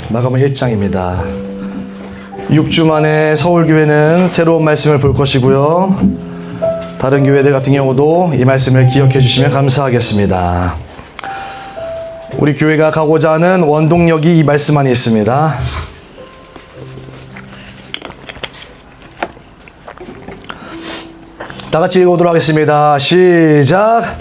마가복음 1장입니다. 6주 만에 서울교회는 새로운 말씀을 볼 것이고요. 다른 교회들 같은 경우도 이 말씀을 기억해 주시면 감사하겠습니다. 우리 교회가 가고자 하는 원동력이 이 말씀 안에 있습니다. 다 같이 읽어보도록 하겠습니다. 시작!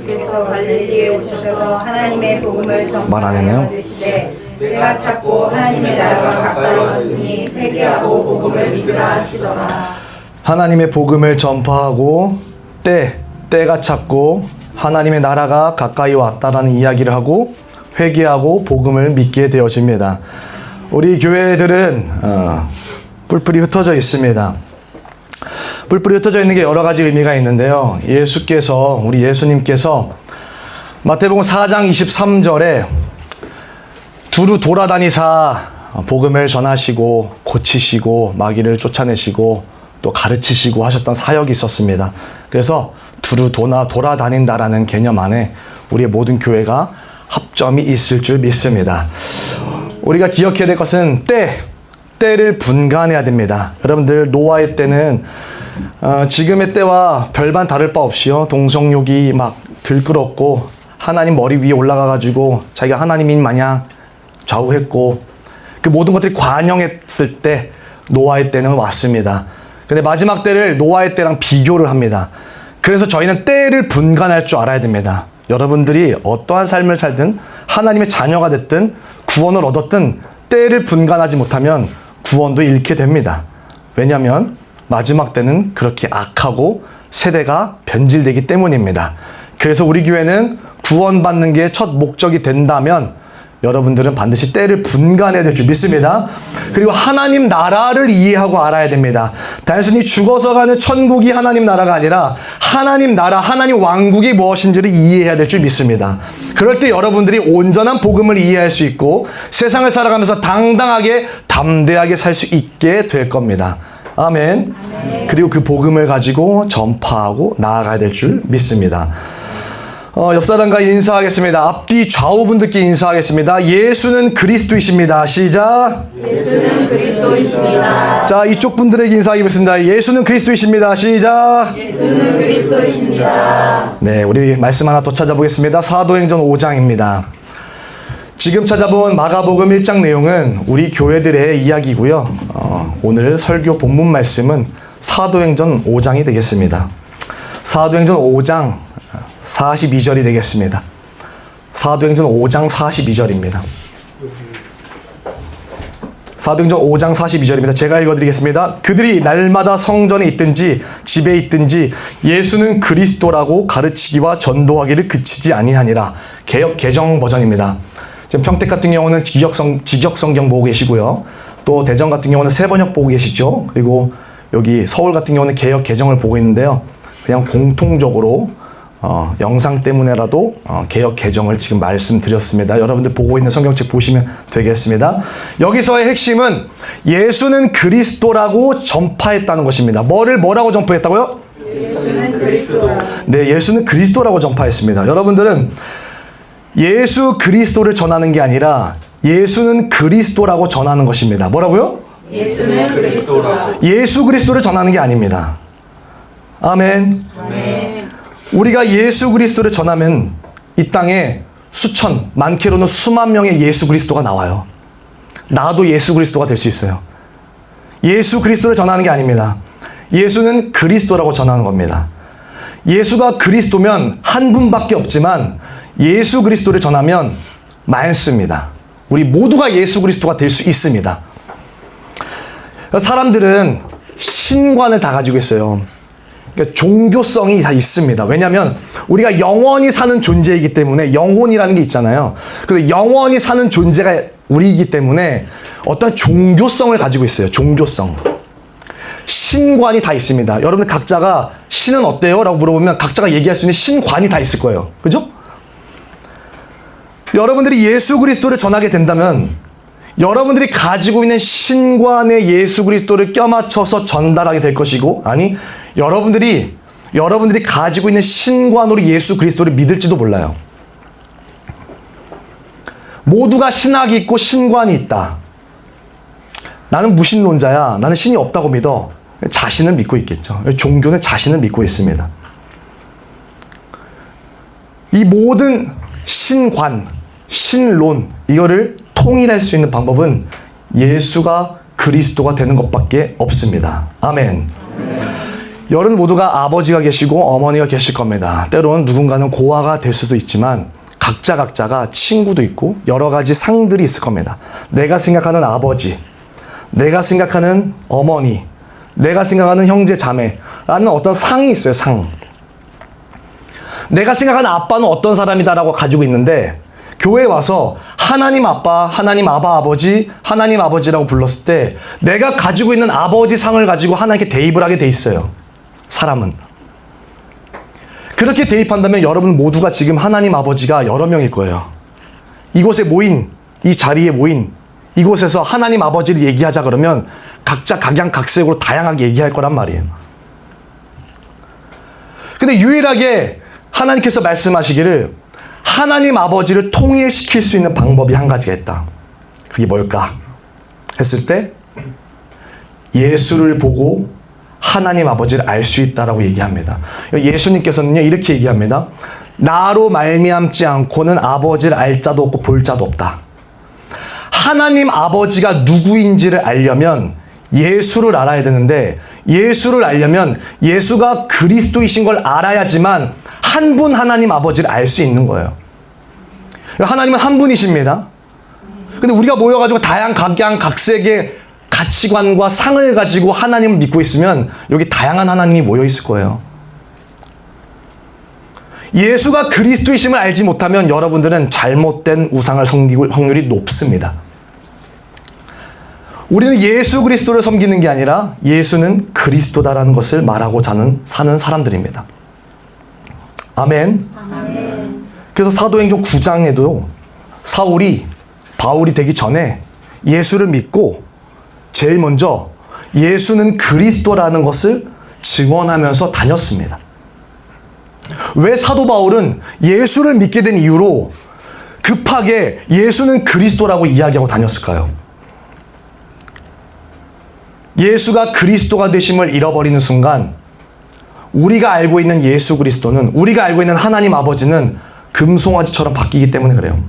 예수께서 갈릴리에 오셔서 하나님의 복음을 말 안 했네요. 전파하시되 때가 찼고 하나님의 나라가 가까이 왔으니 회개하고 복음을 믿으라 하시더라. 하나님의 복음을 전파하고 때가 찼고 하나님의 나라가 가까이 왔다라는 이야기를 하고 회개하고 복음을 믿게 되어집니다. 우리 교회들은 뿔뿔이 흩어져 있습니다. 뿔뿔이 흩어져 있는 게 여러 가지 의미가 있는데요. 우리 예수님께서 마태복음 4장 23절에 두루 돌아다니사 복음을 전하시고 고치시고 마귀를 쫓아내시고 또 가르치시고 하셨던 사역이 있었습니다. 그래서 두루 돌아다닌다라는 개념 안에 우리의 모든 교회가 합점이 있을 줄 믿습니다. 우리가 기억해야 될 것은 때를 분간해야 됩니다. 여러분들 노아의 때는 지금의 때와 별반 다를 바 없이요. 동성욕이 막 들끓었고 하나님 머리 위에 올라가가지고 자기가 하나님인 마냥 좌우했고 그 모든 것들이 관영했을 때 노아의 때는 왔습니다. 근데 마지막 때를 노아의 때랑 비교를 합니다. 그래서 저희는 때를 분간할 줄 알아야 됩니다. 여러분들이 어떠한 삶을 살든 하나님의 자녀가 됐든 구원을 얻었든 때를 분간하지 못하면 구원도 잃게 됩니다. 왜냐하면 마지막 때는 그렇게 악하고 세대가 변질되기 때문입니다. 그래서 우리 교회는 구원받는 게 첫 목적이 된다면 여러분들은 반드시 때를 분간해야 될 줄 믿습니다. 그리고 하나님 나라를 이해하고 알아야 됩니다. 단순히 죽어서 가는 천국이 하나님 나라가 아니라 하나님 나라, 하나님 왕국이 무엇인지를 이해해야 될 줄 믿습니다. 그럴 때 여러분들이 온전한 복음을 이해할 수 있고 세상을 살아가면서 당당하게 담대하게 살 수 있게 될 겁니다. 아멘. 그리고 그 복음을 가지고 전파하고 나아가야 될 줄 믿습니다. 옆 사람과 인사하겠습니다. 앞뒤 좌우분들께 인사하겠습니다. 예수는 그리스도이십니다. 시작. 예수는 그리스도이십니다. 자, 이쪽 분들에게 인사하겠습니다. 예수는 그리스도이십니다. 시작. 예수는 그리스도이십니다. 네, 우리 말씀 하나 더 찾아보겠습니다. 사도행전 5장입니다. 지금 찾아본 마가복음 1장 내용은 우리 교회들의 이야기고요. 오늘 설교 본문 말씀은 사도행전 5장이 되겠습니다. 사도행전 5장 42절이 되겠습니다. 사도행전 5장 42절입니다. 사도행전 5장 42절입니다. 제가 읽어드리겠습니다. 그들이 날마다 성전에 있든지 집에 있든지 예수는 그리스도라고 가르치기와 전도하기를 그치지 아니하니라. 개역 개정 버전입니다. 지금 평택 같은 경우는 직역성경 보고 계시고요. 또 대전 같은 경우는 새번역 보고 계시죠. 그리고 여기 서울 같은 경우는 개역 개정을 보고 있는데요. 그냥 공통적으로 영상 때문에라도 개역 개정을 지금 말씀드렸습니다. 여러분들 보고 있는 성경책 보시면 되겠습니다. 여기서의 핵심은 예수는 그리스도라고 전파했다는 것입니다. 뭐라고 전파했다고요? 예수는 그리스도. 네, 예수는 그리스도라고 전파했습니다. 여러분들은 예수 그리스도를 전하는 게 아니라 예수는 그리스도라고 전하는 것입니다. 뭐라고요? 예수는 그리스도라고. 예수 그리스도를 전하는 게 아닙니다. 아멘. 아멘. 우리가 예수 그리스도를 전하면 이 땅에 수천, 많게로는 수만 명의 예수 그리스도가 나와요. 나도 예수 그리스도가 될 수 있어요. 예수 그리스도를 전하는 게 아닙니다. 예수는 그리스도라고 전하는 겁니다. 예수가 그리스도면 한 분밖에 없지만 예수 그리스도를 전하면 많습니다. 우리 모두가 예수 그리스도가 될 수 있습니다. 사람들은 신관을 다 가지고 있어요. 그러니까 종교성이 다 있습니다. 왜냐하면 우리가 영원히 사는 존재이기 때문에 영혼이라는 게 있잖아요. 그래서 영원히 사는 존재가 우리이기 때문에 어떤 종교성을 가지고 있어요. 종교성. 신관이 다 있습니다. 여러분들 각자가 신은 어때요? 라고 물어보면 각자가 얘기할 수 있는 신관이 다 있을 거예요. 그죠? 여러분들이 예수 그리스도를 전하게 된다면 여러분들이 가지고 있는 신관의 예수 그리스도를 껴맞춰서 전달하게 될 것이고, 아니 여러분들이 가지고 있는 신관으로 예수 그리스도를 믿을지도 몰라요. 모두가 신학이 있고 신관이 있다. 나는 무신론자야. 나는 신이 없다고 믿어. 자신을 믿고 있겠죠. 종교는 자신을 믿고 있습니다. 이 모든 신관, 신론, 이거를 통일할 수 있는 방법은 예수가 그리스도가 되는 것밖에 없습니다. 아멘. 여러분 모두가 아버지가 계시고 어머니가 계실 겁니다. 때로는 누군가는 고아가 될 수도 있지만 각자가 친구도 있고 여러 가지 상들이 있을 겁니다. 내가 생각하는 아버지, 내가 생각하는 어머니, 내가 생각하는 형제 자매라는 어떤 상이 있어요. 상. 내가 생각하는 아빠는 어떤 사람이다라고 가지고 있는데 교회에 와서 하나님 아빠, 하나님 아버지, 하나님 아버지라고 불렀을 때 내가 가지고 있는 아버지 상을 가지고 하나님께 대입을 하게 돼 있어요. 사람은. 그렇게 대입한다면 여러분 모두가 지금 하나님 아버지가 여러 명일 거예요. 이곳에 모인, 이 자리에 모인 이곳에서 하나님 아버지를 얘기하자 그러면 각자 각양각색으로 다양하게 얘기할 거란 말이에요. 근데 유일하게 하나님께서 말씀하시기를 하나님 아버지를 통일시킬 수 있는 방법이 한 가지가 있다. 그게 뭘까? 했을 때 예수를 보고 하나님 아버지를 알 수 있다라고 얘기합니다. 예수님께서는요 이렇게 얘기합니다. 나로 말미암지 않고는 아버지를 알 자도 없고 볼 자도 없다. 하나님 아버지가 누구인지를 알려면 예수를 알아야 되는데 예수를 알려면 예수가 그리스도이신 걸 알아야지만 한 분 하나님 아버지를 알 수 있는 거예요. 하나님은 한 분이십니다. 근데 우리가 모여가지고 각양각색의 가치관과 상을 가지고 하나님을 믿고 있으면 여기 다양한 하나님이 모여 있을 거예요. 예수가 그리스도이심을 알지 못하면 여러분들은 잘못된 우상을 섬길 확률이 높습니다. 우리는 예수 그리스도를 섬기는 게 아니라 예수는 그리스도다라는 것을 말하고 사는 사람들입니다. 아멘. 아멘. 그래서 사도행전 9장에도 사울이 바울이 되기 전에 예수를 믿고 제일 먼저 예수는 그리스도라는 것을 증언하면서 다녔습니다. 왜 사도 바울은 예수를 믿게 된 이유로 급하게 예수는 그리스도라고 이야기하고 다녔을까요? 예수가 그리스도가 되심을 잃어버리는 순간 우리가 알고 있는 예수 그리스도는, 우리가 알고 있는 하나님 아버지는 금송아지처럼 바뀌기 때문에 그래요.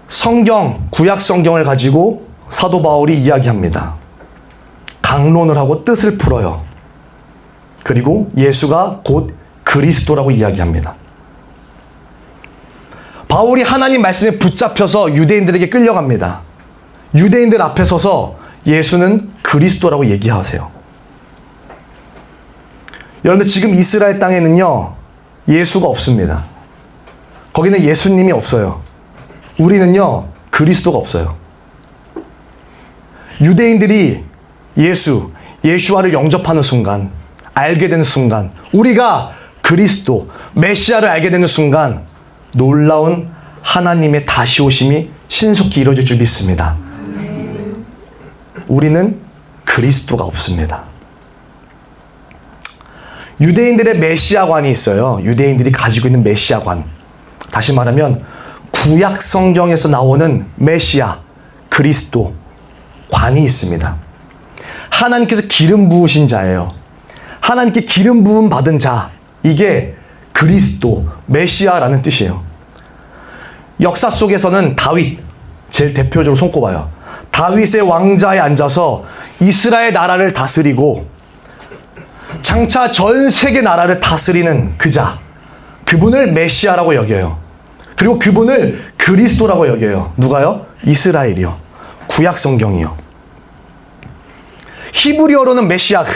성경, 구약 성경을 가지고 사도 바울이 이야기합니다. 강론을 하고 뜻을 풀어요. 그리고 예수가 곧 그리스도라고 이야기합니다. 바울이 하나님 말씀에 붙잡혀서 유대인들에게 끌려갑니다. 유대인들 앞에 서서 예수는 그리스도라고 얘기하세요. 여러분들 지금 이스라엘 땅에는요 예수가 없습니다. 거기는 예수님이 없어요. 우리는요 그리스도가 없어요. 유대인들이 예수와를 영접하는 순간, 알게 되는 순간, 우리가 그리스도, 메시아를 알게 되는 순간 놀라운 하나님의 다시 오심이 신속히 이루어질 줄 믿습니다. 우리는 그리스도가 없습니다. 유대인들의 메시아관이 있어요. 유대인들이 가지고 있는 메시아관. 다시 말하면 구약 성경에서 나오는 메시아, 그리스도 관이 있습니다. 하나님께서 기름 부으신 자예요. 하나님께 기름 부음 받은 자, 이게 그리스도, 메시아라는 뜻이에요. 역사 속에서는 다윗, 제일 대표적으로 손꼽아요. 다윗의 왕자에 앉아서 이스라엘 나라를 다스리고 장차 전 세계 나라를 다스리는 그자, 그분을 메시아라고 여겨요. 그리고 그분을 그리스도라고 여겨요. 누가요? 이스라엘이요. 구약 성경이요. 히브리어로는 메시아흐,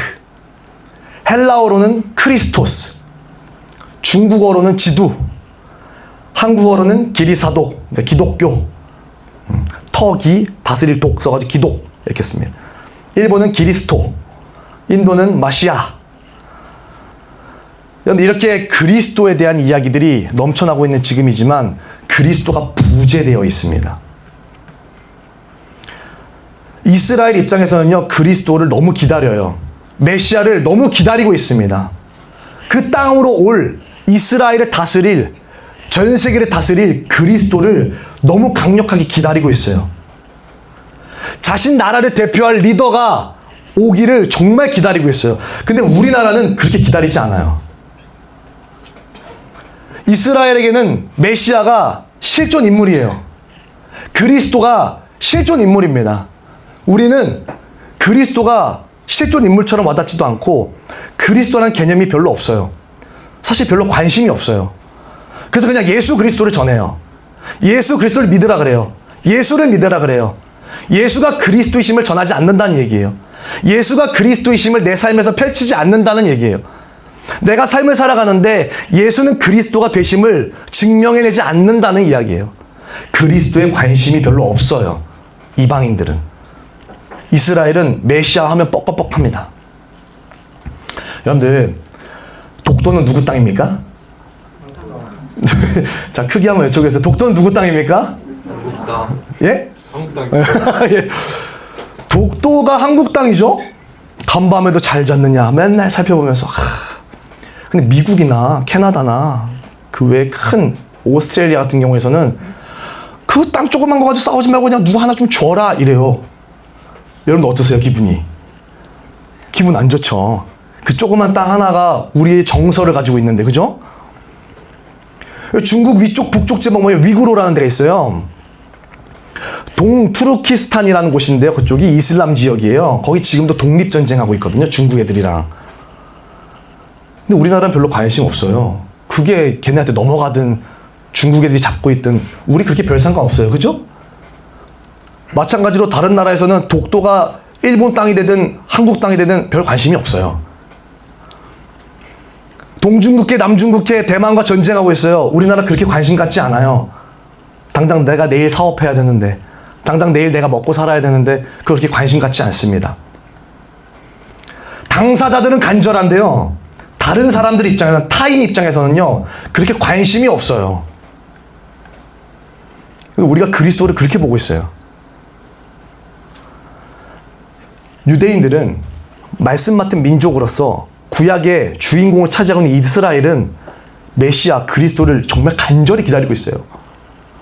헬라어로는 크리스토스, 중국어로는 지두, 한국어로는 기리사도, 그러니까 기독교, 터기, 다스릴 독 써가지고 기독 이렇게 씁니다. 일본은 기리스토, 인도는 마시아. 그런데 이렇게 그리스도에 대한 이야기들이 넘쳐나고 있는 지금이지만 그리스도가 부재되어 있습니다. 이스라엘 입장에서는요 그리스도를 너무 기다려요. 메시아를 너무 기다리고 있습니다. 그 땅으로 올 이스라엘을 다스릴 전 세계를 다스릴 그리스도를 너무 강력하게 기다리고 있어요. 자신 나라를 대표할 리더가 오기를 정말 기다리고 있어요. 근데 우리나라는 그렇게 기다리지 않아요. 이스라엘에게는 메시아가 실존 인물이에요. 그리스도가 실존 인물입니다. 우리는 그리스도가 실존 인물처럼 와닿지도 않고 그리스도라는 개념이 별로 없어요. 사실 별로 관심이 없어요. 그래서 그냥 예수 그리스도를 전해요. 예수 그리스도를 믿으라 그래요. 예수를 믿으라 그래요. 예수가 그리스도이심을 전하지 않는다는 얘기예요. 예수가 그리스도이심을 내 삶에서 펼치지 않는다는 얘기예요. 내가 삶을 살아가는데 예수는 그리스도가 되심을 증명해내지 않는다는 이야기예요. 그리스도에 관심이 별로 없어요. 이방인들은. 이스라엘은 메시아 하면 뻑뻑뻑합니다. 여러분들, 독도는 누구 땅입니까? 자, 크게 한번 여쭤보겠습니다. 독도는 누구 땅입니까? 한국 땅. 예? 한국 땅. 예. 독도가 한국 땅이죠? 간밤에도 잘 잤느냐 맨날 살펴보면서 근데 미국이나 캐나다나 그 외 큰 오스트레일리아 같은 경우에서는 그 땅 조그만 거 가지고 싸우지 말고 그냥 누구 하나 좀 줘라 이래요. 여러분 어떠세요 기분이? 기분 안 좋죠. 그 조그만 땅 하나가 우리의 정서를 가지고 있는데, 그죠? 중국 위쪽 북쪽 지방 보면 위구르라는 데가 있어요. 동투르키스탄이라는 곳인데요. 그쪽이 이슬람 지역이에요. 거기 지금도 독립전쟁하고 있거든요. 중국 애들이랑. 근데 우리나라는 별로 관심 없어요. 그게 걔네한테 넘어가든 중국 애들이 잡고 있든 우리 그렇게 별 상관 없어요. 그죠? 마찬가지로 다른 나라에서는 독도가 일본 땅이 되든 한국 땅이 되든 별 관심이 없어요. 동중국해, 남중국해, 대만과 전쟁하고 있어요. 우리나라 그렇게 관심 갖지 않아요. 당장 내가 내일 사업해야 되는데, 당장 내일 내가 먹고 살아야 되는데 그렇게 관심 갖지 않습니다. 당사자들은 간절한데요. 다른 사람들 입장에서는, 타인 입장에서는요, 그렇게 관심이 없어요. 우리가 그리스도를 그렇게 보고 있어요. 유대인들은 말씀 맡은 민족으로서 구약의 주인공을 차지하고 있는 이스라엘은 메시아 그리스도를 정말 간절히 기다리고 있어요.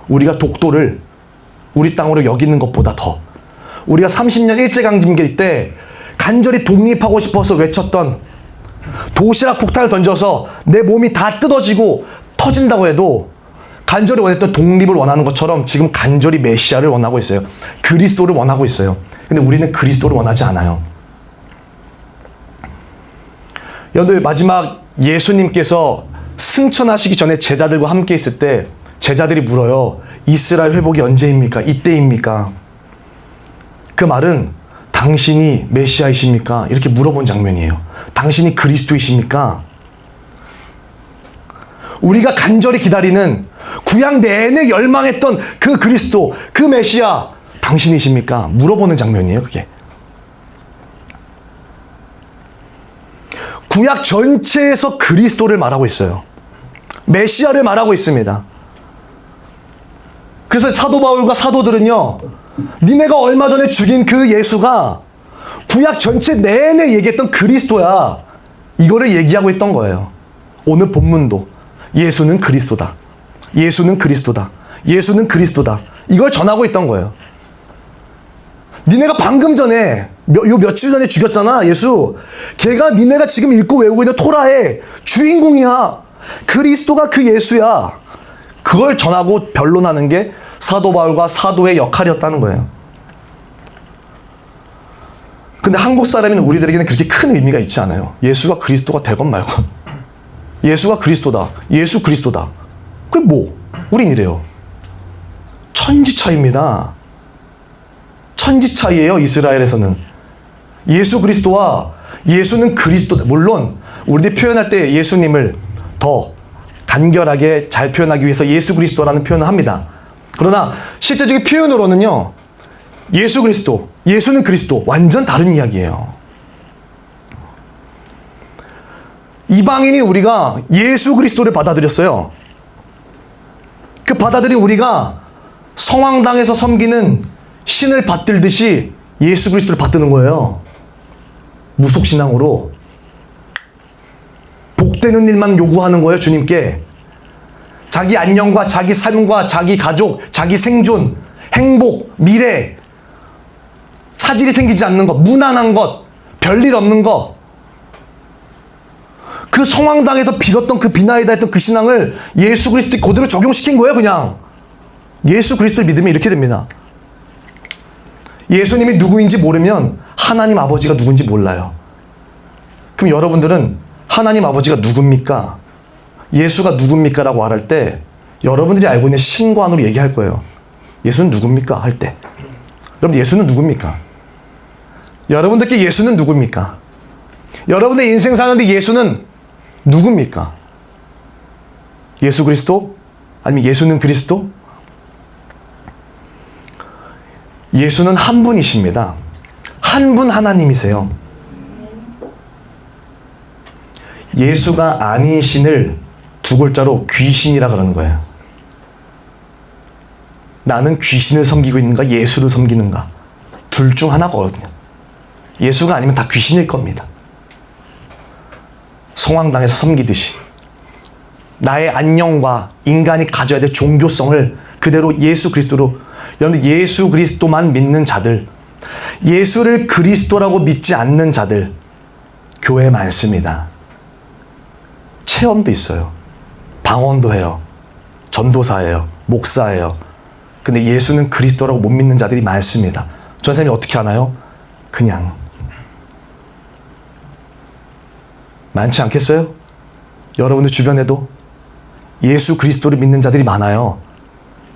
우리가 독도를 우리 땅으로 여기는 것보다 더, 우리가 30년 일제강점기 때 간절히 독립하고 싶어서 외쳤던, 도시락 폭탄을 던져서 내 몸이 다 뜯어지고 터진다고 해도 간절히 원했던 독립을 원하는 것처럼 지금 간절히 메시아를 원하고 있어요. 그리스도를 원하고 있어요. 근데 우리는 그리스도를 원하지 않아요. 여러분들, 마지막 예수님께서 승천하시기 전에 제자들과 함께 있을 때 제자들이 물어요. 이스라엘 회복이 언제입니까? 이때입니까? 그 말은 당신이 메시아이십니까? 이렇게 물어본 장면이에요. 당신이 그리스도이십니까? 우리가 간절히 기다리는, 구약 내내 열망했던 그 그리스도, 그 메시아 당신이십니까? 물어보는 장면이에요. 그게. 구약 전체에서 그리스도를 말하고 있어요. 메시아를 말하고 있습니다. 그래서 사도 바울과 사도들은요, 니네가 얼마 전에 죽인 그 예수가 구약 전체 내내 얘기했던 그리스도야, 이거를 얘기하고 있던 거예요. 오늘 본문도 예수는 그리스도다, 예수는 그리스도다, 예수는 그리스도다, 이걸 전하고 있던 거예요. 니네가 방금 전에 며칠 전에 죽였잖아, 예수. 걔가 니네가 지금 읽고 외우고 있는 토라의 주인공이야. 그리스도가 그 예수야. 그걸 전하고 변론하는 게 사도 바울과 사도의 역할이었다는 거예요. 근데 한국 사람인 우리들에게는 그렇게 큰 의미가 있지 않아요. 예수가 그리스도가 되건 말건. 예수가 그리스도다, 예수 그리스도다. 그게 뭐? 우린 이래요. 천지 차이입니다. 천지 차이예요. 이스라엘에서는 예수 그리스도와 예수는 그리스도다. 물론 우리들이 표현할 때 예수님을 더 간결하게 잘 표현하기 위해서 예수 그리스도라는 표현을 합니다. 그러나 실제적인 표현으로는요, 예수 그리스도, 예수는 그리스도, 완전 다른 이야기예요. 이방인이 우리가 예수 그리스도를 받아들였어요. 그 받아들인 우리가 성황당에서 섬기는 신을 받들듯이 예수 그리스도를 받드는 거예요. 무속신앙으로 복되는 일만 요구하는 거예요. 주님께 자기 안녕과 자기 삶과 자기 가족, 자기 생존, 행복, 미래, 차질이 생기지 않는 것, 무난한 것, 별일 없는 것, 그 성황당에서 빌었던 그 비나이다 했던 그 신앙을 예수 그리스도에 그대로 적용시킨 거예요. 그냥 예수 그리스도를 믿으면 이렇게 됩니다. 예수님이 누구인지 모르면 하나님 아버지가 누군지 몰라요. 그럼 여러분들은 하나님 아버지가 누굽니까? 예수가 누굽니까? 라고 말할 때 여러분들이 알고 있는 신관으로 얘기할 거예요. 예수는 누굽니까? 할 때. 여러분, 예수는 누굽니까? 여러분들께 예수는 누굽니까? 여러분의 인생 사는데 예수는 누굽니까? 예수 그리스도? 아니면 예수는 그리스도? 예수는 한 분이십니다. 한 분 하나님이세요. 예수가 아닌 신을 두 글자로 귀신이라 그러는 거예요. 나는 귀신을 섬기고 있는가, 예수를 섬기는가? 둘 중 하나거든요. 예수가 아니면 다 귀신일 겁니다. 성황당에서 섬기듯이. 나의 안녕과 인간이 가져야 될 종교성을 그대로 예수 그리스도로, 여러분들 예수 그리스도만 믿는 자들, 예수를 그리스도라고 믿지 않는 자들 교회에 많습니다. 체험도 있어요. 방언도 해요. 전도사예요. 목사예요. 근데 예수는 그리스도라고 못 믿는 자들이 많습니다. 저 선생님이 어떻게 하나요? 그냥. 많지 않겠어요? 여러분들 주변에도 예수 그리스도를 믿는 자들이 많아요.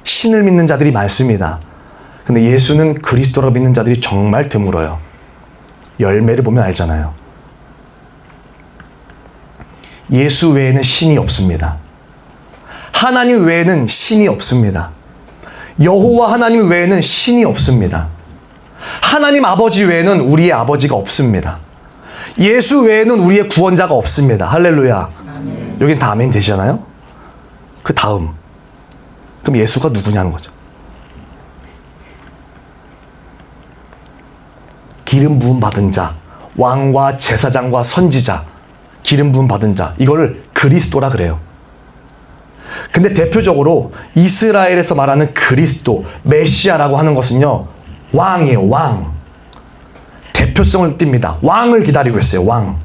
신을 믿는 자들이 많습니다. 근데 예수는 그리스도라고 믿는 자들이 정말 드물어요. 열매를 보면 알잖아요. 예수 외에는 신이 없습니다. 하나님 외에는 신이 없습니다. 여호와 하나님 외에는 신이 없습니다. 하나님 아버지 외에는 우리의 아버지가 없습니다. 예수 외에는 우리의 구원자가 없습니다. 할렐루야. 아멘. 여긴 다 아멘 되시잖아요? 그 다음. 그럼 예수가 누구냐는 거죠. 기름 부음 받은 자, 왕과 제사장과 선지자, 기름 부음 받은 자, 이거를 그리스도라 그래요. 근데 대표적으로 이스라엘에서 말하는 그리스도, 메시아라고 하는 것은요, 왕이에요, 왕. 대표성을 띱니다. 왕을 기다리고 있어요, 왕.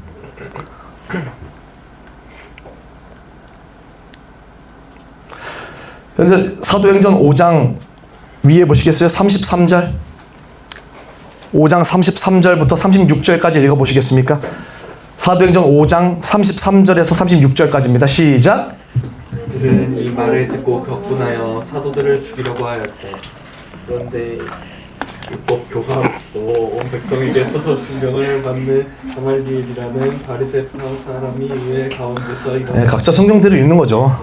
현재 사도행전 5장 위에 보시겠어요? 33절. 5장 33절부터 36절까지 읽어보시겠습니까? 사도행전 5장 33절에서 36절까지입니다. 시작. 그들은 이 말을 듣고 격분하여 사도들을 죽이려고 하였대. 그런데 율법 교사로서 온 백성에게서 존경을 받는 가말리엘이라는 바리새파 사람이 의 가운데서 네, 각자 성경대로 읽는 거죠.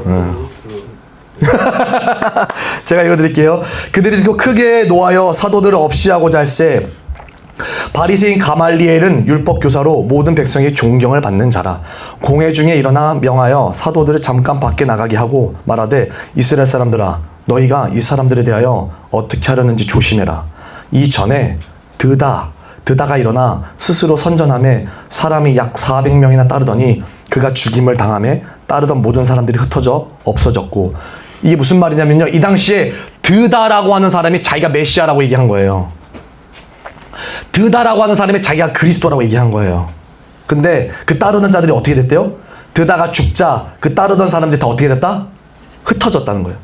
제가 읽어드릴게요. 그들이 듣고 크게 노하여 사도들을 없이하고자 할세 바리새인 가말리엘은 율법 교사로 모든 백성이 존경을 받는 자라. 공회 중에 일어나 명하여 사도들을 잠깐 밖에 나가게 하고 말하되 이스라엘 사람들아 너희가 이 사람들에 대하여 어떻게 하려는지 조심해라. 이전에 드다가 일어나 스스로 선전함에 사람이 약 400명이나 따르더니 그가 죽임을 당함에 따르던 모든 사람들이 흩어져 없어졌고. 이게 무슨 말이냐면요, 이 당시에 드다라고 하는 사람이 자기가 메시아라고 얘기한 거예요. 드다라고 하는 사람이 자기가 그리스도라고 얘기한 거예요. 근데 그 따르는 자들이 어떻게 됐대요? 드다가 죽자 그 따르던 사람들이 다 어떻게 됐다? 흩어졌다는 거예요.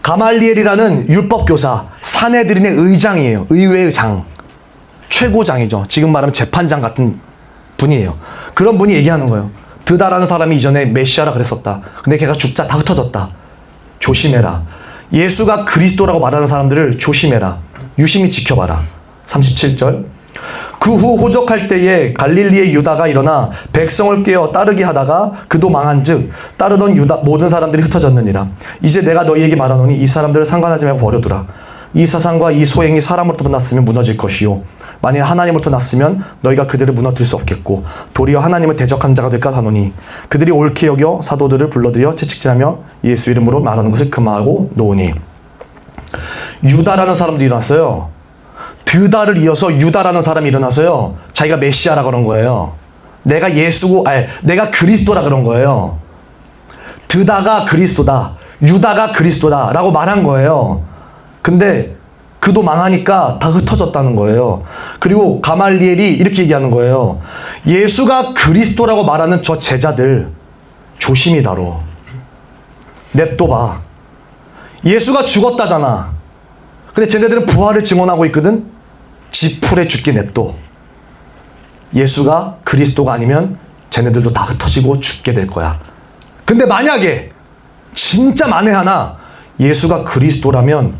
가말리엘이라는 율법교사, 사내들인의 의장이에요. 의회의 장. 최고장이죠. 지금 말하면 재판장 같은 분이에요. 그런 분이 얘기하는 거예요. 드다라는 사람이 이전에 메시아라 그랬었다. 근데 걔가 죽자 다 흩어졌다. 조심해라. 예수가 그리스도라고 말하는 사람들을 조심해라. 유심히 지켜봐라. 37절. 그 후 호적할 때에 갈릴리의 유다가 일어나 백성을 깨어 따르게 하다가 그도 망한즉 따르던 유다 모든 사람들이 흩어졌느니라. 이제 내가 너희에게 말하노니 이 사람들을 상관하지 말고 버려두라. 이 사상과 이 소행이 사람으로부터 났으면 무너질 것이요 만일 하나님으로부터 났으면 너희가 그들을 무너뜨릴 수 없겠고 도리어 하나님을 대적한 자가 될까 하노니 그들이 옳게 여겨 사도들을 불러들여 채찍질하며 예수 이름으로 말하는 것을 금하고 노으니. 유다라는 사람들이 일어났어요. 드다를 이어서 유다라는 사람이 일어나서요, 자기가 메시아라 그런 거예요. 내가 그리스도라 그런 거예요. 드다가 그리스도다, 유다가 그리스도다 라고 말한 거예요. 근데 그도 망하니까 다 흩어졌다는 거예요. 그리고 가말리엘이 이렇게 얘기하는 거예요. 예수가 그리스도라고 말하는 저 제자들 조심히 다뤄. 냅둬봐. 예수가 죽었다잖아. 근데 쟤네들은 부활을 증언하고 있거든. 지풀에 죽게 냅둬. 예수가 그리스도가 아니면 쟤네들도 다 흩어지고 죽게 될 거야. 근데 만약에 진짜 만에 하나 예수가 그리스도라면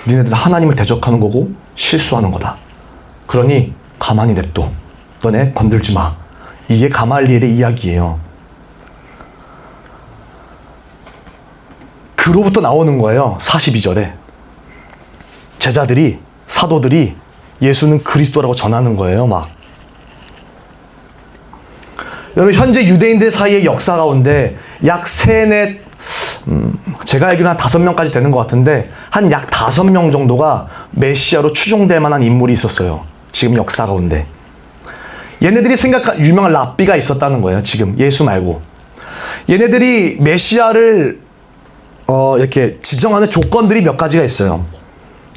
니네들 하나님을 대적하는 거고 실수하는 거다. 그러니 가만히 냅둬. 너네 건들지 마. 이게 가말리엘의 이야기예요. 그로부터 나오는 거예요. 42절에. 제자들이, 사도들이 예수는 그리스도라고 전하는 거예요. 막. 여러분, 현재 유대인들 사이의 역사 가운데 약 제가 알기로는 한 5명까지 되는 것 같은데 한 약 5명 정도가 메시아로 추종될 만한 인물이 있었어요. 지금 역사 가운데. 얘네들이 생각한 유명한 랍비가 있었다는 거예요. 지금 예수 말고. 얘네들이 메시아를 이렇게 지정하는 조건들이 몇 가지가 있어요.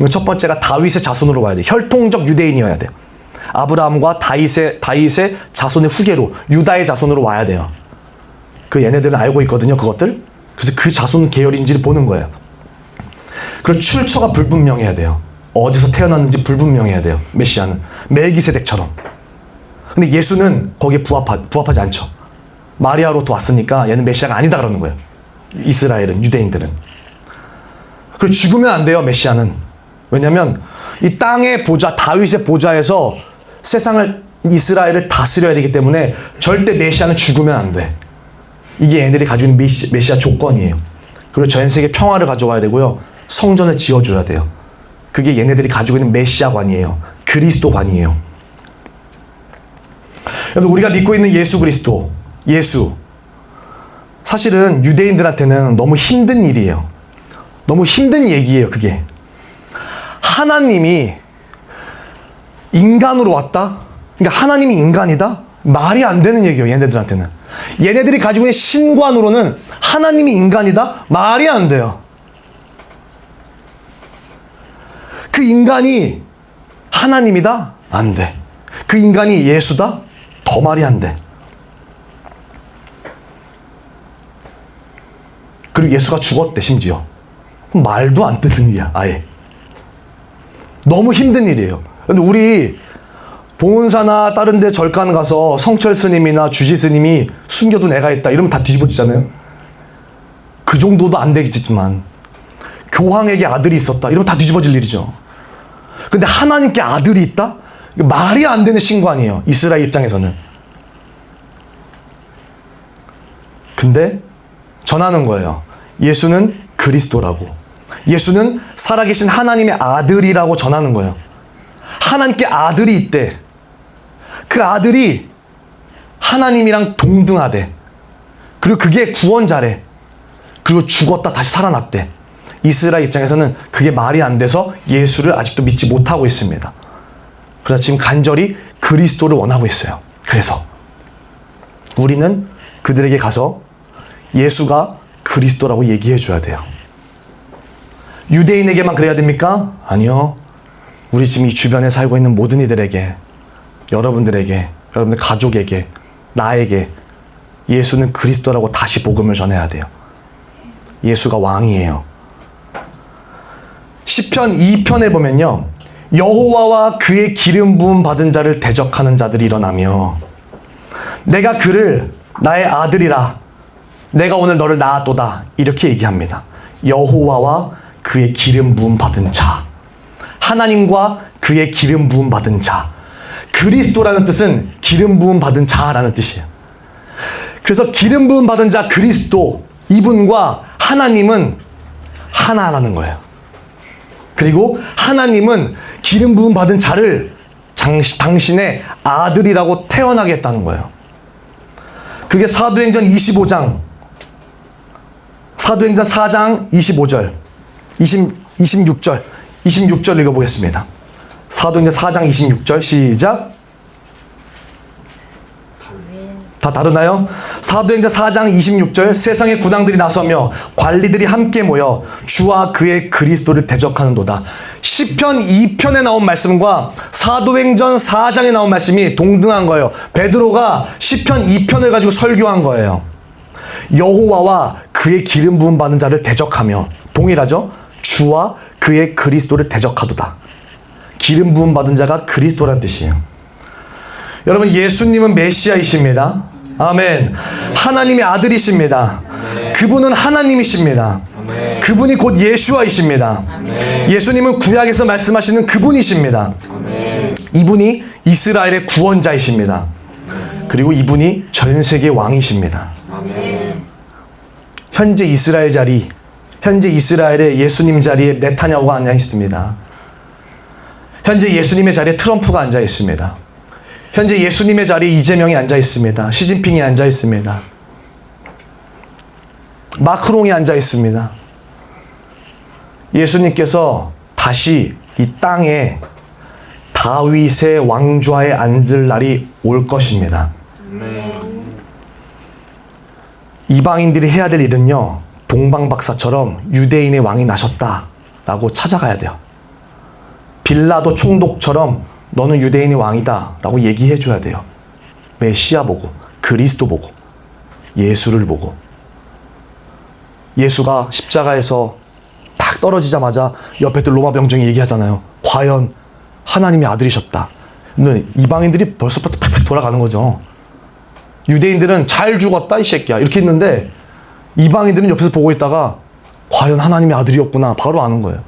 첫 번째가 다윗의 자손으로 와야 돼. 혈통적 유대인이어야 돼. 아브라함과 다윗의 자손의 후계로 유다의 자손으로 와야 돼요. 그 얘네들은 알고 있거든요. 그것들. 그래서 그 자손 계열인지를 보는 거예요. 그리고 출처가 불분명해야 돼요. 어디서 태어났는지 불분명해야 돼요. 메시아는 멜기세덱처럼. 근데 예수는 거기에 부합하지 않죠. 마리아로부터 왔으니까 얘는 메시아가 아니다 그러는 거예요. 이스라엘은, 유대인들은. 그리고 죽으면 안 돼요. 메시아는. 왜냐하면 이 땅의 보좌, 다윗의 보좌에서 세상을, 이스라엘을 다스려야 되기 때문에 절대 메시아는 죽으면 안 돼. 이게 얘네들이 가지고 있는 메시아 조건이에요. 그리고 전 세계 평화를 가져와야 되고요. 성전을 지어줘야 돼요. 그게 얘네들이 가지고 있는 메시아관이에요. 그리스도관이에요. 여러분, 우리가 믿고 있는 예수 그리스도, 예수. 사실은 유대인들한테는 너무 힘든 일이에요. 너무 힘든 얘기예요, 그게. 하나님이 인간으로 왔다? 그러니까 하나님이 인간이다? 말이 안 되는 얘기예요, 얘네들한테는. 얘네들이 가지고 있는 신관으로는 하나님이 인간이다? 말이 안 돼요. 그 인간이 하나님이다? 안 돼. 그 인간이 예수다? 더 말이 안 돼. 그리고 예수가 죽었대, 심지어. 말도 안 되는 일이야, 아예. 너무 힘든 일이에요. 근데 우리 봉은사나 다른 데 절간 가서 성철 스님이나 주지 스님이 숨겨둔 애가 있다 이러면 다 뒤집어지잖아요. 그 정도도 안 되겠지만 교황에게 아들이 있었다 이러면 다 뒤집어질 일이죠. 근데 하나님께 아들이 있다? 이거 말이 안 되는 신관이에요. 이스라엘 입장에서는. 근데 전하는 거예요. 예수는 그리스도라고. 예수는 살아계신 하나님의 아들이라고 전하는 거예요. 하나님께 아들이 있대. 그 아들이 하나님이랑 동등하대. 그리고 그게 구원자래. 그리고 죽었다 다시 살아났대. 이스라엘 입장에서는 그게 말이 안 돼서 예수를 아직도 믿지 못하고 있습니다. 그래서 지금 간절히 그리스도를 원하고 있어요. 그래서 우리는 그들에게 가서 예수가 그리스도라고 얘기해 줘야 돼요. 유대인에게만 그래야 됩니까? 아니요. 우리 지금 이 주변에 살고 있는 모든 이들에게, 여러분들에게, 여러분들 가족에게, 나에게 예수는 그리스도라고 다시 복음을 전해야 돼요. 예수가 왕이에요. 시편 2편에 보면요. 여호와와 그의 기름 부음 받은 자를 대적하는 자들이 일어나며 내가 그를 나의 아들이라 내가 오늘 너를 낳았도다 이렇게 얘기합니다. 여호와와 그의 기름 부음 받은 자, 하나님과 그의 기름 부음 받은 자. 그리스도라는 뜻은 기름 부음 받은 자라는 뜻이에요. 그래서 기름 부음 받은 자 그리스도, 이분과 하나님은 하나라는 거예요. 그리고 하나님은 기름 부음 받은 자를 당신의 아들이라고 태어나게 했다는 거예요. 그게 사도행전 25장, 사도행전 4장 25절, 26절 읽어보겠습니다. 사도행전 4장 26절 시작. 다 다르나요? 사도행전 4장 26절 세상의 군왕들이 나서며 관리들이 함께 모여 주와 그의 그리스도를 대적하는도다. 시편 2편에 나온 말씀과 사도행전 4장에 나온 말씀이 동등한 거예요. 베드로가 시편 2편을 가지고 설교한 거예요. 여호와와 그의 기름 부음 받은 자를 대적하며, 동일하죠? 주와 그의 그리스도를 대적하도다. 기름 부음 받은 자가 그리스도란 뜻이에요. 여러분, 예수님은 메시아이십니다. 아멘. 하나님의 아들이십니다. 그분은 하나님이십니다. 그분이 곧 예수와이십니다. 예수님은 구약에서 말씀하시는 그분이십니다. 이분이 이스라엘의 구원자이십니다. 그리고 이분이 전 세계 왕이십니다. 현재 이스라엘 자리, 현재 이스라엘의 예수님 자리에 네타냐후가 앉아 있습니다. 현재 예수님의 자리에 트럼프가 앉아 있습니다. 현재 예수님의 자리에 이재명이 앉아 있습니다. 시진핑이 앉아 있습니다. 마크롱이 앉아 있습니다. 예수님께서 다시 이 땅에 다윗의 왕좌에 앉을 날이 올 것입니다. 이방인들이 해야 될 일은요, 동방박사처럼 유대인의 왕이 나셨다라고 찾아가야 돼요. 빌라도 총독처럼 너는 유대인의 왕이다 라고 얘기해 줘야 돼요. 메시아 보고, 그리스도 보고, 예수를 보고. 예수가 십자가에서 탁 떨어지자마자 옆에 또 로마 병정이 얘기하잖아요. 과연 하나님의 아들이셨다. 근데 이방인들이 벌써부터 팍팍 돌아가는 거죠. 유대인들은 잘 죽었다 이 새끼야 이렇게 했는데, 이방인들은 옆에서 보고 있다가 과연 하나님의 아들이었구나 바로 아는 거예요.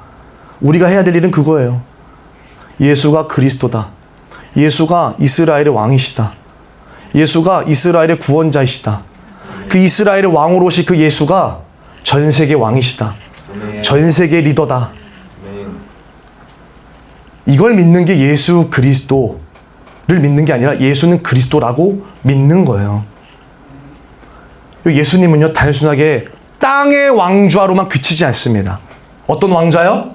우리가 해야 될 일은 그거예요. 예수가 그리스도다. 예수가 이스라엘의 왕이시다. 예수가 이스라엘의 구원자이시다. 그 이스라엘의 왕으로 오신 그 예수가 전 세계 왕이시다. 전 세계 리더다. 이걸 믿는 게 예수 그리스도를 믿는 게 아니라 예수는 그리스도라고 믿는 거예요. 예수님은요, 단순하게 땅의 왕좌로만 그치지 않습니다. 어떤 왕좌요?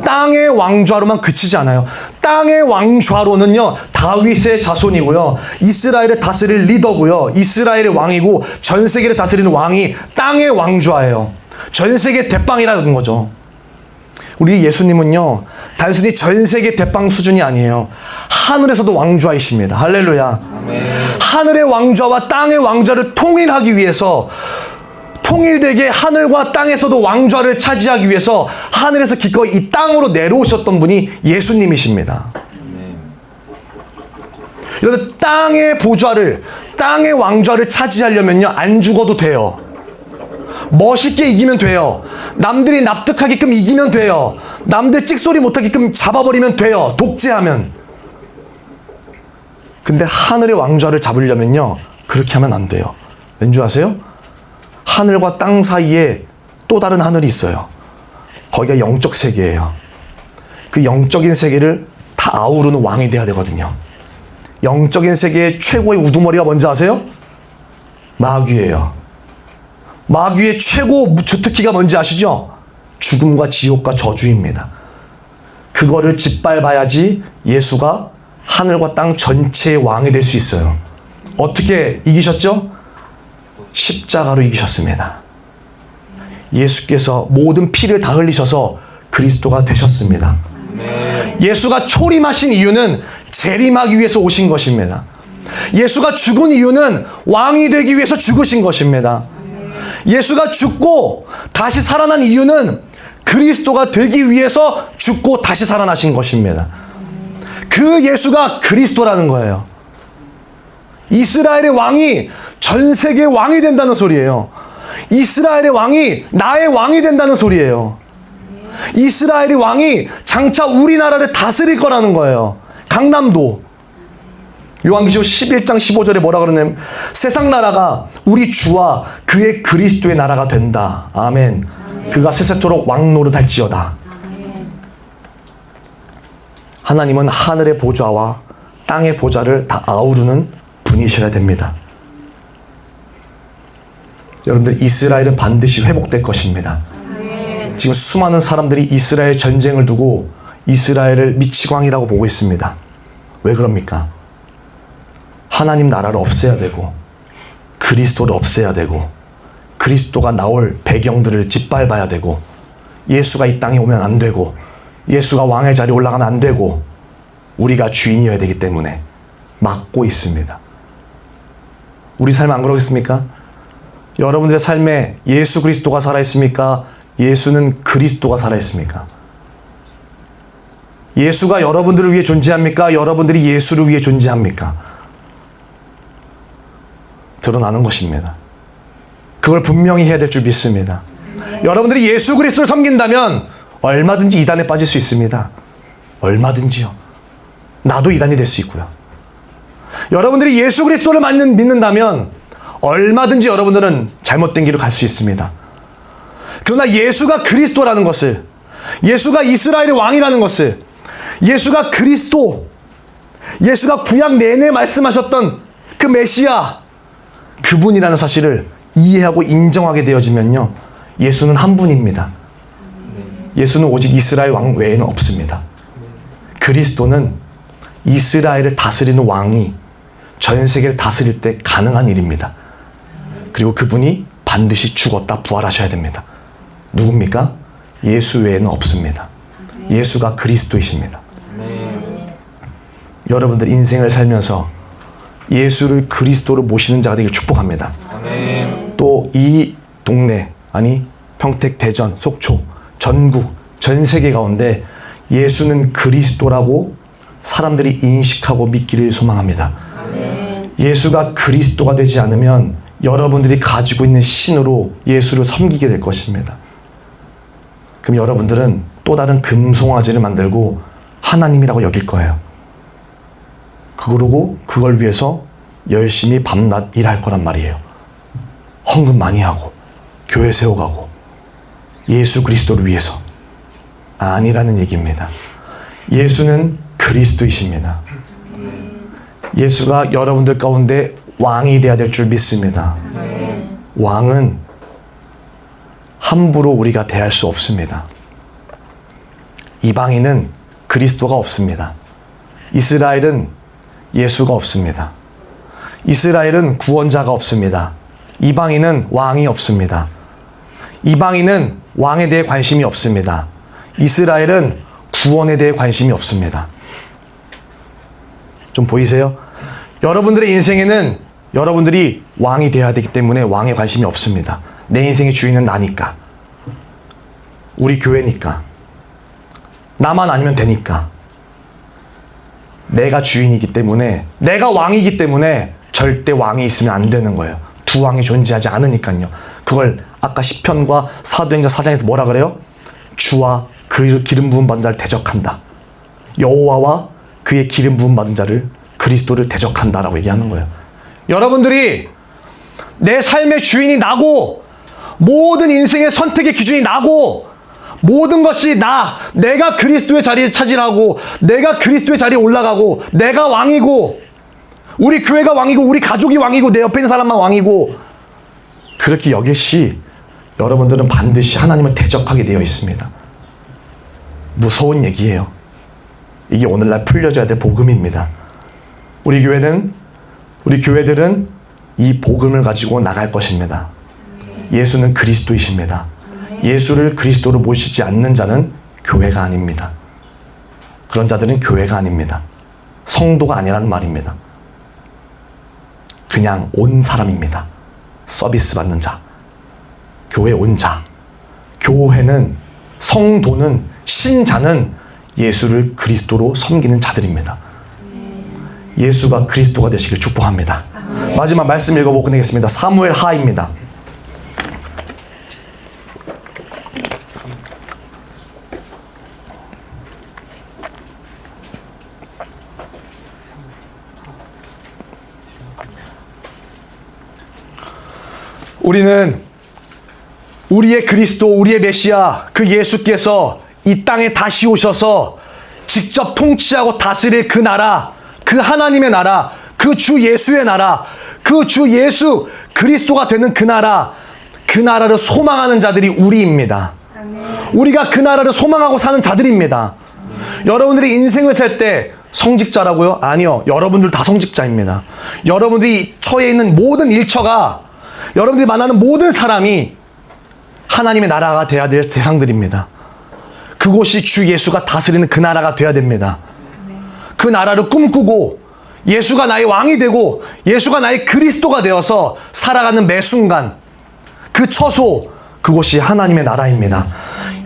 땅의 왕좌로만 그치지 않아요. 땅의 왕좌로는요, 다윗의 자손이고요, 이스라엘을 다스릴 리더고요, 이스라엘의 왕이고 전 세계를 다스리는 왕이 땅의 왕좌예요. 전 세계 대빵이라는 거죠. 우리 예수님은요, 단순히 전 세계 대빵 수준이 아니에요. 하늘에서도 왕좌이십니다. 할렐루야. 아멘. 하늘의 왕좌와 땅의 왕좌를 통일하기 위해서, 통일되게 하늘과 땅에서도 왕좌를 차지하기 위해서 하늘에서 기꺼이 이 땅으로 내려오셨던 분이 예수님이십니다. 여러분, 땅의 보좌를, 땅의 왕좌를 차지하려면요, 안 죽어도 돼요. 멋있게 이기면 돼요. 남들이 납득하게끔 이기면 돼요. 남들 찍소리 못하게끔 잡아버리면 돼요. 독재하면. 근데 하늘의 왕좌를 잡으려면요, 그렇게 하면 안 돼요. 왠 줄 아세요? 하늘과 땅 사이에 또 다른 하늘이 있어요. 거기가 영적 세계예요. 그 영적인 세계를 다 아우르는 왕이 돼야 되거든요. 영적인 세계의 최고의 우두머리가 뭔지 아세요? 마귀예요. 마귀의 최고 주특기가 뭔지 아시죠? 죽음과 지옥과 저주입니다. 그거를 짓밟아야지 예수가 하늘과 땅 전체의 왕이 될 수 있어요. 어떻게 이기셨죠? 십자가로 이기셨습니다. 예수께서 모든 피를 다 흘리셔서 그리스도가 되셨습니다. 예수가 초림하신 이유는 재림하기 위해서 오신 것입니다. 예수가 죽은 이유는 왕이 되기 위해서 죽으신 것입니다. 예수가 죽고 다시 살아난 이유는 그리스도가 되기 위해서 죽고 다시 살아나신 것입니다. 그 예수가 그리스도라는 거예요. 이스라엘의 왕이 전 세계의 왕이 된다는 소리예요. 이스라엘의 왕이 나의 왕이 된다는 소리예요. 이스라엘의 왕이 장차 우리나라를 다스릴 거라는 거예요. 강남도. 요한계시록 11장 15절에 뭐라 그러냐면, 세상 나라가 우리 주와 그의 그리스도의 나라가 된다. 아멘. 그가 세세토록 왕 노릇할지어다. 하나님은 하늘의 보좌와 땅의 보좌를 다 아우르는 분이셔야 됩니다. 여러분들, 이스라엘은 반드시 회복될 것입니다. 지금 수많은 사람들이 이스라엘 전쟁을 두고 이스라엘을 미치광이라고 보고 있습니다. 왜 그럽니까? 하나님 나라를 없애야 되고 그리스도를 없애야 되고 그리스도가 나올 배경들을 짓밟아야 되고 예수가 이 땅에 오면 안 되고 예수가 왕의 자리에 올라가면 안 되고 우리가 주인이어야 되기 때문에 막고 있습니다. 우리 삶 안 그러겠습니까? 여러분들의 삶에 예수 그리스도가 살아있습니까? 예수는 그리스도가 살아있습니까? 예수가 여러분들을 위해 존재합니까? 여러분들이 예수를 위해 존재합니까? 드러나는 것입니다. 그걸 분명히 해야 될 줄 믿습니다. 여러분들이 예수 그리스도를 섬긴다면 얼마든지 이단에 빠질 수 있습니다. 얼마든지요. 나도 이단이 될 수 있고요. 여러분들이 예수 그리스도를 믿는다면 얼마든지 여러분들은 잘못된 길을 갈 수 있습니다. 그러나 예수가 그리스도라는 것을, 예수가 이스라엘의 왕이라는 것을, 예수가 그리스도, 예수가 구약 내내 말씀하셨던 그 메시아, 그분이라는 사실을 이해하고 인정하게 되어지면요, 예수는 한 분입니다. 예수는 오직 이스라엘 왕 외에는 없습니다. 그리스도는 이스라엘을 다스리는 왕이 전 세계를 다스릴 때 가능한 일입니다. 그리고 그분이 반드시 죽었다 부활하셔야 됩니다. 누굽니까? 예수 외에는 없습니다. 예수가 그리스도이십니다. 여러분들 인생을 살면서 예수를 그리스도로 모시는 자가 되길 축복합니다. 또 이 동네, 아니 평택, 대전, 속초, 전국, 전 세계 가운데 예수는 그리스도라고 사람들이 인식하고 믿기를 소망합니다. 예수가 그리스도가 되지 않으면 여러분들이 가지고 있는 신으로 예수를 섬기게 될 것입니다. 그럼 여러분들은 또 다른 금송아지를 만들고 하나님이라고 여길 거예요. 그러고 그걸 위해서 열심히 밤낮 일할 거란 말이에요. 헌금 많이 하고 교회 세워가고 예수 그리스도를 위해서. 아니라는 얘기입니다. 예수는 그리스도이십니다. 예수가 여러분들 가운데 왕이 되어야 될 줄 믿습니다. 왕은 함부로 우리가 대할 수 없습니다. 이방인은 그리스도가 없습니다. 이스라엘은 예수가 없습니다. 이스라엘은 구원자가 없습니다. 이방인은 왕이 없습니다. 이방인은 왕에 대해 관심이 없습니다. 이스라엘은 구원에 대해 관심이 없습니다. 좀 보이세요? 여러분들의 인생에는 여러분들이 왕이 되어야 되기 때문에 왕에 관심이 없습니다. 내 인생의 주인은 나니까. 우리 교회니까. 나만 아니면 되니까. 내가 주인이기 때문에, 내가 왕이기 때문에 절대 왕이 있으면 안 되는 거예요. 두 왕이 존재하지 않으니까요. 그걸 아까 시편과 사도행전 4장에서 뭐라 그래요? 주와 그 기름 부음 받은 자를 대적한다. 여호와와 그의 기름 부음 받은 자를, 그리스도를 대적한다라고 얘기하는 거예요. 여러분들이 내 삶의 주인이 나고, 모든 인생의 선택의 기준이 나고, 모든 것이 내가 그리스도의 자리에 차지하고, 내가 그리스도의 자리에 올라가고, 내가 왕이고, 우리 교회가 왕이고, 우리 가족이 왕이고, 내 옆에 있는 사람만 왕이고, 그렇게 여길 시 여러분들은 반드시 하나님을 대적하게 되어 있습니다. 무서운 얘기예요. 이게 오늘날 풀려져야 될 복음입니다. 우리 교회들은 이 복음을 가지고 나갈 것입니다. 예수는 그리스도이십니다. 예수를 그리스도로 모시지 않는 자는 교회가 아닙니다. 그런 자들은 교회가 아닙니다. 성도가 아니라는 말입니다. 그냥 온 사람입니다. 서비스 받는 자. 교회 온 자. 교회는, 성도는, 신자는 예수를 그리스도로 섬기는 자들입니다. 예수가 그리스도가 되시길 축복합니다. 마지막 말씀 읽어보고 끝내겠습니다. 사무엘 하입니다. 우리는 우리의 그리스도, 우리의 메시아, 그 예수께서 이 땅에 다시 오셔서 직접 통치하고 다스릴 그 나라, 그 하나님의 나라, 그 주 예수의 나라, 그 주 예수 그리스도가 되는 그 나라, 그 나라를 소망하는 자들이 우리입니다. 우리가 그 나라를 소망하고 사는 자들입니다. 여러분들이 인생을 살 때 성직자라고요? 아니요. 여러분들 다 성직자입니다. 여러분들이 처해 있는 모든 일처가, 여러분들이 만나는 모든 사람이 하나님의 나라가 돼야 될 대상들입니다. 그곳이 주 예수가 다스리는 그 나라가 돼야 됩니다. 그 나라를 꿈꾸고 예수가 나의 왕이 되고 예수가 나의 그리스도가 되어서 살아가는 매 순간, 그 처소, 그곳이 하나님의 나라입니다.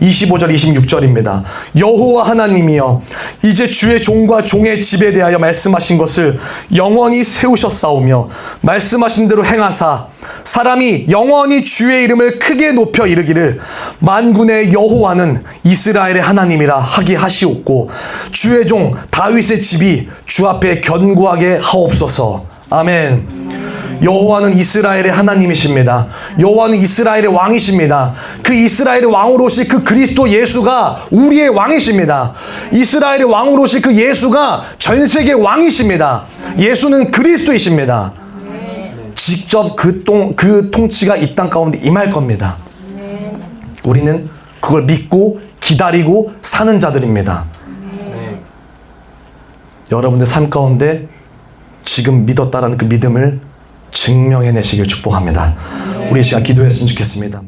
25절 26절입니다. 여호와 하나님이여 이제 주의 종과 종의 집에 대하여 말씀하신 것을 영원히 세우셨사오며 말씀하신 대로 행하사 사람이 영원히 주의 이름을 크게 높여 이르기를 만군의 여호와는 이스라엘의 하나님이라 하게 하시옵고 주의 종 다윗의 집이 주 앞에 견고하게 하옵소서. 아멘. 여호와는 이스라엘의 하나님이십니다. 여호와는 이스라엘의 왕이십니다. 그 이스라엘의 왕으로시 그 그리스도 예수가 우리의 왕이십니다. 이스라엘의 왕으로시 그 예수가 전 세계 왕이십니다. 예수는 그리스도이십니다. 직접 그 통치가 이 땅 가운데 임할 겁니다. 우리는 그걸 믿고 기다리고 사는 자들입니다. 여러분들 삶 가운데 지금 믿었다라는 그 믿음을 증명해내시길 축복합니다. 우리 이 시간 기도했으면 좋겠습니다.